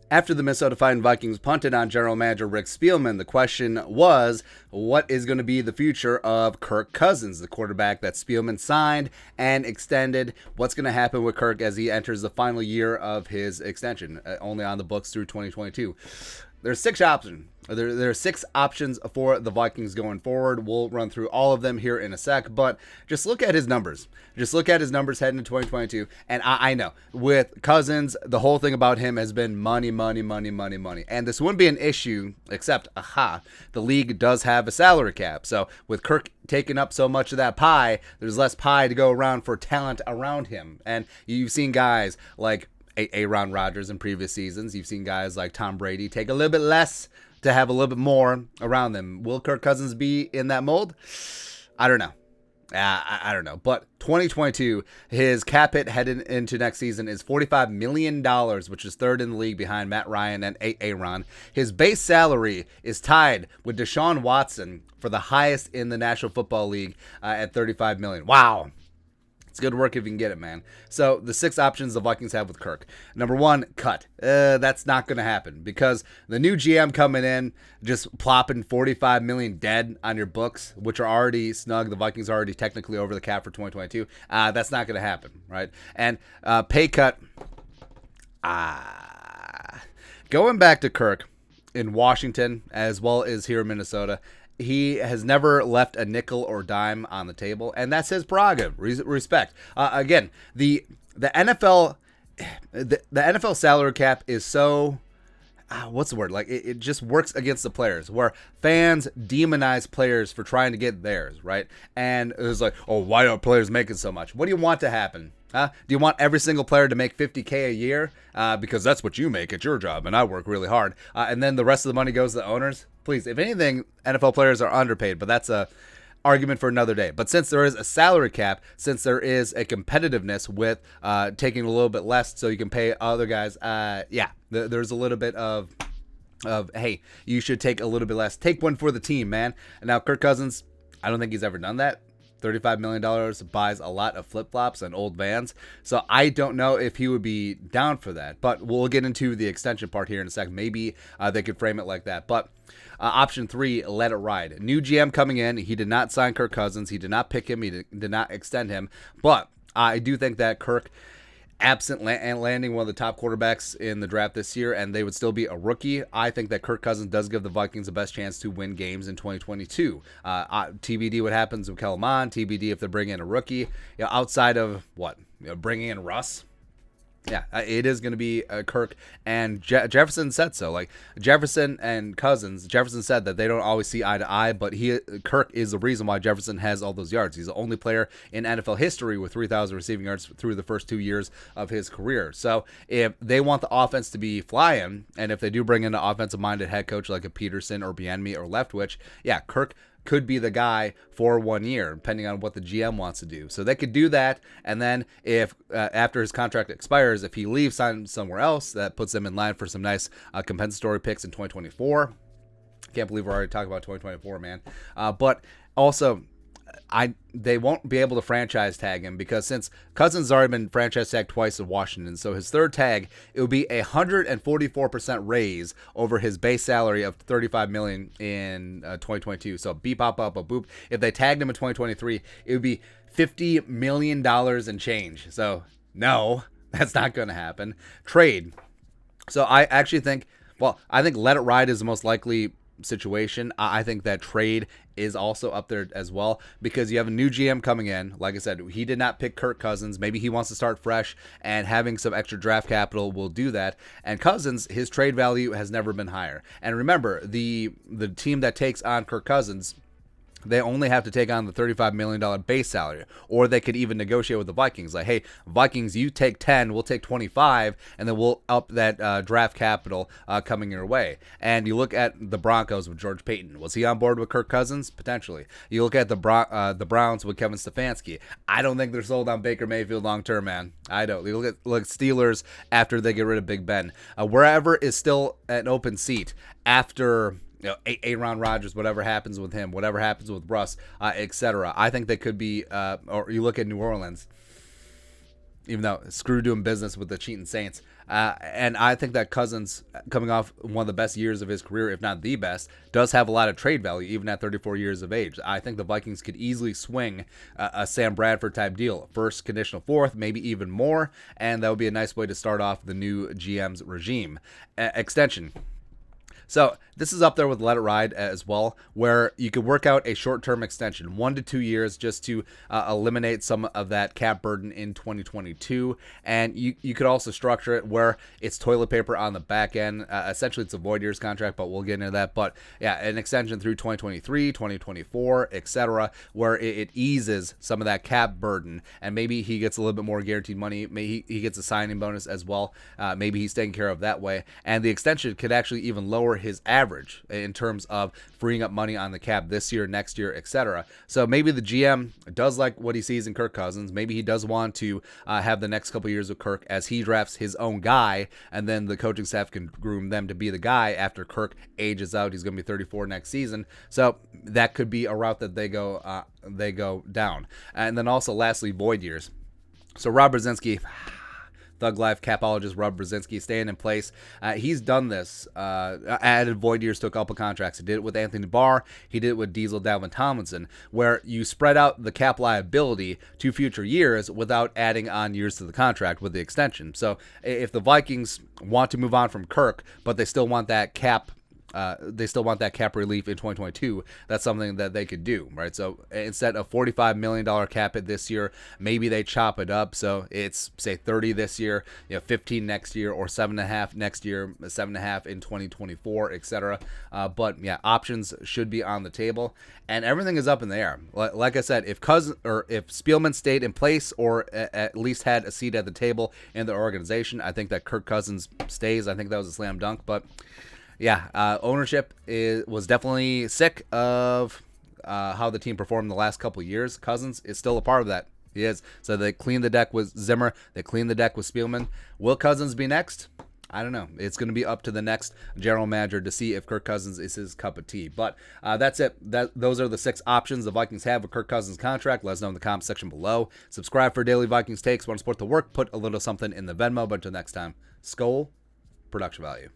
After the Minnesota Vikings punted on general manager Rick Spielman, the question was, what is going to be the future of Kirk Cousins, the quarterback that Spielman signed and extended? What's going to happen with Kirk as he enters the final year of his extension, only on the books through 2022? There's six options. There are six options for the Vikings going forward. We'll run through all of them here in a sec, but just look at his numbers. Just look at his numbers heading into 2022. And I know with Cousins, the whole thing about him has been money, money, money, money, money. And this wouldn't be an issue, except, the league does have a salary cap. So with Kirk taking up so much of that pie, there's less pie to go around for talent around him. And you've seen guys like Aaron Rodgers in previous seasons. You've seen guys like Tom Brady take a little bit less to have a little bit more around them. Will Kirk Cousins be in that mold? I don't know. I don't know. But 2022, his cap hit headed into next season is $45 million, which is third in the league behind Matt Ryan and Aaron. His base salary is tied with Deshaun Watson for the highest in the National Football League at $35 million. Wow. It's good work if you can get it, man. So the six options the Vikings have with Kirk. Number one, cut. That's not going to happen because the new GM coming in, just plopping $45 million dead on your books, which are already snug. The Vikings are already technically over the cap for 2022. That's not going to happen, right? And pay cut. Going back to Kirk in Washington as well as here in Minnesota, he has never left a nickel or dime on the table, and that's his prerogative. Respect. Again, the NFL salary cap is so what's the word? Like it just works against the players, where fans demonize players for trying to get theirs, right? And it's like, oh, why are players making so much? What do you want to happen? Do you want every single player to make $50K a year? Because that's what you make at your job, and I work really hard. And then the rest of the money goes to the owners? Please, if anything, NFL players are underpaid, but that's a argument for another day. But since there is a salary cap, since there is a competitiveness with taking a little bit less so you can pay other guys, there's a little bit of hey, you should take a little bit less. Take one for the team, man. And now Kirk Cousins, I don't think he's ever done that. $35 million buys a lot of flip-flops and old vans. So I don't know if he would be down for that. But we'll get into the extension part here in a second. Maybe they could frame it like that. But option three, let it ride. New GM coming in. He did not sign Kirk Cousins. He did not pick him. He did not extend him. But I do think that Kirk, absent landing one of the top quarterbacks in the draft this year, and they would still be a rookie, I think that Kirk Cousins does give the Vikings the best chance to win games in 2022. TBD what happens with Kellen Mond, TBD if they bring in a rookie. Outside of bringing in Russ. Yeah, it is going to be Kirk, and Jefferson said so. Like Jefferson and Cousins, Jefferson said that they don't always see eye to eye, but Kirk is the reason why Jefferson has all those yards. He's the only player in NFL history with 3,000 receiving yards through the first 2 years of his career. So if they want the offense to be flying, and if they do bring in an offensive-minded head coach like a Peterson or Bieniemy or Leftwich, yeah, Kirk could be the guy for 1 year, depending on what the GM wants to do. So they could do that, and then if after his contract expires, if he leaves, sign somewhere else, that puts them in line for some nice compensatory picks in 2024. Can't believe we're already talking about 2024, man. But also, they won't be able to franchise tag him because since Cousins has already been franchise tagged twice in Washington, so his third tag, it would be a 144% raise over his base salary of $35 million in 2022. So beep, bop, bop, bop, boop. If they tagged him in 2023, it would be $50 million and change. So no, that's not going to happen. Trade. So I actually think, I think let it ride is the most likely situation. I think that trade is also up there as well because you have a new GM coming in. Like I said, he did not pick Kirk Cousins. Maybe he wants to start fresh, and having some extra draft capital will do that. And Cousins, his trade value has never been higher. And remember, the team that takes on Kirk Cousins, they only have to take on the $35 million base salary, or they could even negotiate with the Vikings. Like, hey, Vikings, you take 10, we'll take 25, and then we'll up that draft capital coming your way. And you look at the Broncos with George Paton. Was he on board with Kirk Cousins? Potentially. You look at the Browns with Kevin Stefanski. I don't think they're sold on Baker Mayfield long term, man. I don't. You look at Steelers after they get rid of Big Ben. Wherever is still an open seat after Aaron Rodgers, whatever happens with him, whatever happens with Russ, etc. I think they could be, or you look at New Orleans. even though screw doing business with the cheating Saints. And I think that Cousins, coming off one of the best years of his career, if not the best, does have a lot of trade value, even at 34 years of age. I think the Vikings could easily swing a Sam Bradford type deal. First, conditional fourth, maybe even more, and that would be a nice way to start off the new GM's regime. Extension. So this is up there with Let It Ride as well, where you could work out a short-term extension, 1 to 2 years, just to eliminate some of that cap burden in 2022. And you could also structure it where it's toilet paper on the back end. Essentially, it's a void years contract, but we'll get into that. But yeah, an extension through 2023, 2024, etc., where it eases some of that cap burden, and maybe he gets a little bit more guaranteed money. Maybe he gets a signing bonus as well. Maybe he's taken care of that way, and the extension could actually even lower his average in terms of freeing up money on the cap this year, next year, etc. So maybe the GM does like what he sees in Kirk Cousins. Maybe he does want to have the next couple years of Kirk as he drafts his own guy, and then the coaching staff can groom them to be the guy after Kirk ages out. He's going to be 34 next season, so that could be a route that they go down. And then also, lastly, void years. So Rob Brzezinski, Thug Life capologist Rob Brzezinski, staying in place. He's done this, added void years to a couple contracts. He did it with Anthony Barr. He did it with Diesel Dalvin Tomlinson, where you spread out the cap liability to future years without adding on years to the contract with the extension. So if the Vikings want to move on from Kirk, but they still want that cap relief in 2022, that's something that they could do, right? So instead of $45 million cap hit this year, maybe they chop it up. So it's, say, 30 this year, 15 next year, or 7.5 next year, 7.5 in 2024, etc. But yeah, options should be on the table, and everything is up in the air. Like I said, if Spielman stayed in place, or at least had a seat at the table in the organization, I think that Kirk Cousins stays. I think that was a slam dunk, but yeah, ownership was definitely sick of how the team performed the last couple of years. Cousins is still a part of that. He is. So they cleaned the deck with Zimmer. They cleaned the deck with Spielman. Will Cousins be next? I don't know. It's going to be up to the next general manager to see if Kirk Cousins is his cup of tea. But that's it. Those are the 6 options the Vikings have with Kirk Cousins' contract. Let us know in the comments section below. Subscribe for daily Vikings takes. Want to support the work? Put a little something in the Venmo. But until next time, Skol, production value.